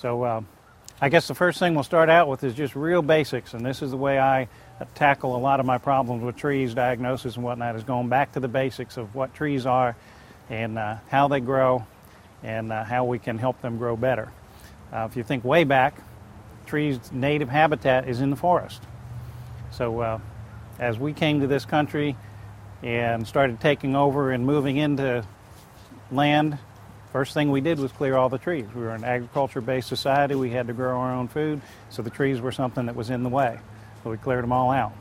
So I guess the first thing we'll start out with is just real basics, and this is the way I tackle a lot of my problems with trees, diagnosis and whatnot, is going back to the basics of what trees are and how they grow and how we can help them grow better. If you think way back, trees' native habitat is in the forest. So as we came to this country and started taking over and moving into land, first thing we did was clear all the trees. We were an agriculture-based society. We had to grow our own food, so the trees were something that was in the way. So we cleared them all out.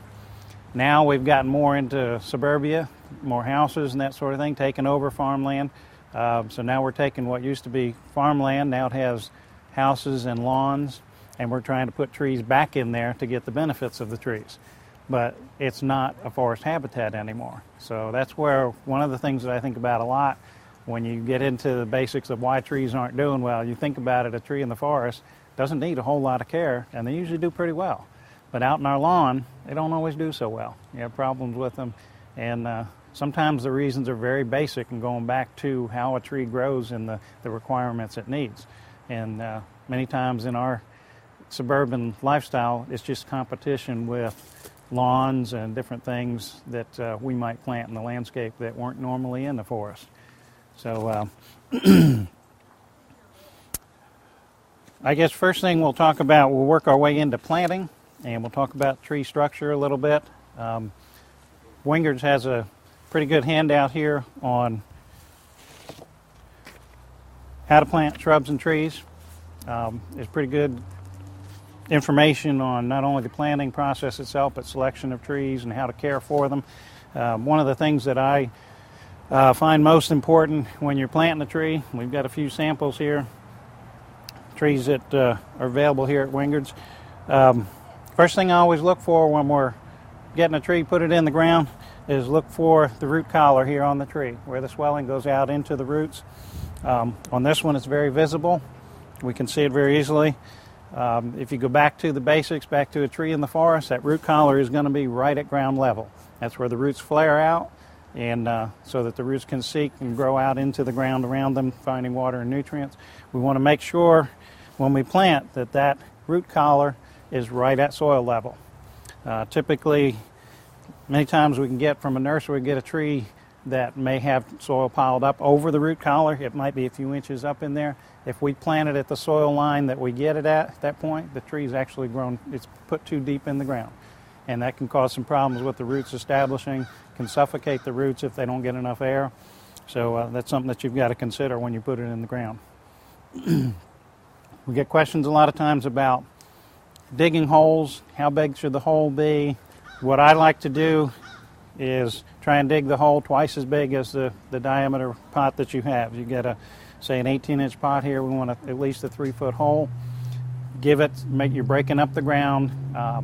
Now we've gotten more into suburbia, more houses and that sort of thing, taking over farmland. So now we're taking what used to be farmland, now it has houses and lawns, and we're trying to put trees back in there to get the benefits of the trees. But it's not a forest habitat anymore. So that's where one of the things that I think about a lot when you get into the basics of why trees aren't doing well. You think about it, a tree in the forest doesn't need a whole lot of care, and they usually do pretty well. But out in our lawn, they don't always do so well. You have problems with them, and sometimes the reasons are very basic and going back to how a tree grows and the requirements it needs. And many times in our suburban lifestyle, it's just competition with lawns and different things that we might plant in the landscape that weren't normally in the forest. So I guess first thing we'll talk about, we'll work our way into planting, and we'll talk about tree structure a little bit. Wingards has a pretty good handout here on how to plant shrubs and trees. There's pretty good information on not only the planting process itself, but selection of trees and how to care for them. One of the things that I find most important when you're planting a tree, we've got a few samples here, trees that are available here at Wingards. First thing I always look for when we're getting a tree, put it in the ground, is look for the root collar here on the tree, where the swelling goes out into the roots. On this one, it's very visible. We can see it very easily. If you go back to the basics, back to a tree in the forest, that root collar is going to be right at ground level. That's where the roots flare out, and so that the roots can seek and grow out into the ground around them, finding water and nutrients. We want to make sure when we plant that that root collar is right at soil level. Typically, many times we can get from a nursery, get a tree that may have soil piled up over the root collar. It might be a few inches up in there. If we plant it at the soil line that we get it at that point, the tree's actually grown, it's put too deep in the ground. And that can cause some problems with the roots establishing, can suffocate the roots if they don't get enough air. So that's something that you've got to consider when you put it in the ground. We get questions a lot of times about digging holes. How big should the hole be? What I like to do is try and dig the hole twice as big as the diameter pot that you have. You get say an 18-inch pot here. We want at least a 3-foot hole. Give it, you're breaking up the ground,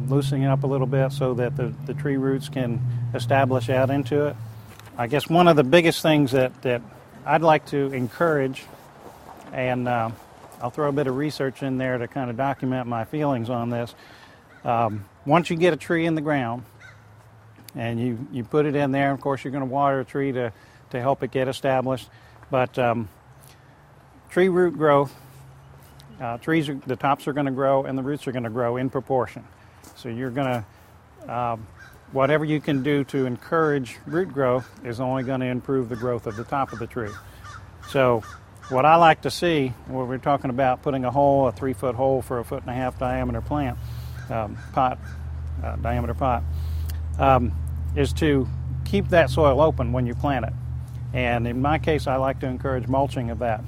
loosening it up a little bit so that the tree roots can establish out into it. I guess one of the biggest things that I'd like to encourage, and I'll throw a bit of research in there to kind of document my feelings on this. Once you get a tree in the ground and you put it in there, of course you're going to water a tree to help it get established, but tree root growth, the tops are going to grow and the roots are going to grow in proportion. So you're going to, whatever you can do to encourage root growth is only going to improve the growth of the top of the tree. So what I like to see, when we're talking about putting a hole, a 3-foot hole for a 1.5-foot diameter plant, diameter pot, is to keep that soil open when you plant it. And in my case, I like to encourage mulching of that.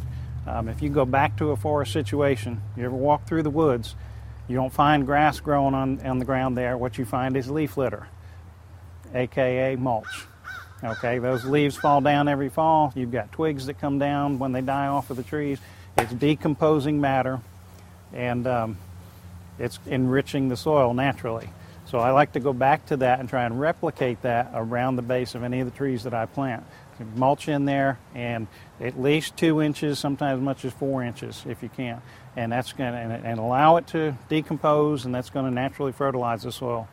If you go back to a forest situation, you ever walk through the woods, you don't find grass growing on the ground there. What you find is leaf litter, aka mulch. Okay, those leaves fall down every fall. You've got twigs that come down when they die off of the trees. It's decomposing matter, and it's enriching the soil naturally. So I like to go back to that and try and replicate that around the base of any of the trees that I plant. Mulch in there, and at least 2 inches, sometimes as much as 4 inches if you can. And that's going to and allow it to decompose, and that's going to naturally fertilize the soil.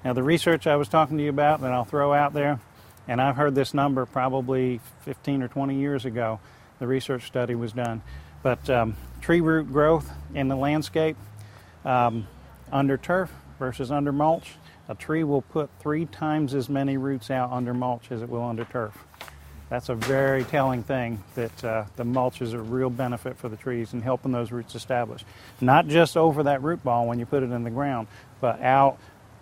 Now the research I was talking to you about that I'll throw out there, and I've heard this number probably 15 or 20 years ago, the research study was done. But tree root growth in the landscape, under turf versus under mulch, a tree will put 3 times as many roots out under mulch as it will under turf. That's a very telling thing, that the mulch is a real benefit for the trees in helping those roots establish. Not just over that root ball when you put it in the ground, but out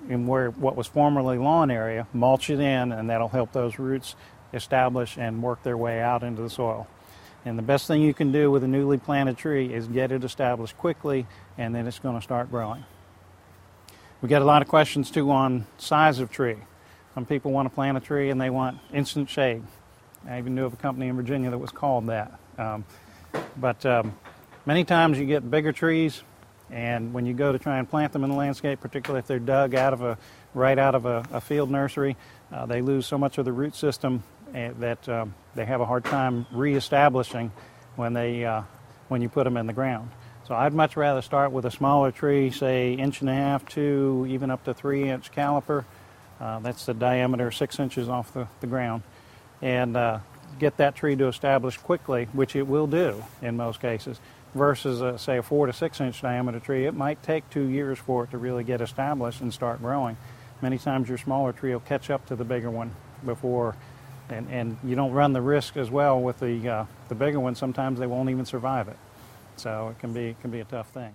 in what was formerly lawn area, mulch it in, and that'll help those roots establish and work their way out into the soil. And the best thing you can do with a newly planted tree is get it established quickly, and then it's going to start growing. We get a lot of questions too on size of tree. Some people want to plant a tree and they want instant shade. I even knew of a company in Virginia that was called that. But many times you get bigger trees, and when you go to try and plant them in the landscape, particularly if they're dug right out of a field nursery, they lose so much of the root system that they have a hard time reestablishing when you put them in the ground. So I'd much rather start with a smaller tree, say 1.5 to even up to 3-inch caliper. That's the diameter, 6 inches off the ground, and get that tree to establish quickly, which it will do in most cases, versus say a 4 to 6 inch diameter tree. It might take 2 years for it to really get established and start growing. Many times your smaller tree will catch up to the bigger one before, and you don't run the risk as well with the bigger one. Sometimes they won't even survive it. So it can be a tough thing.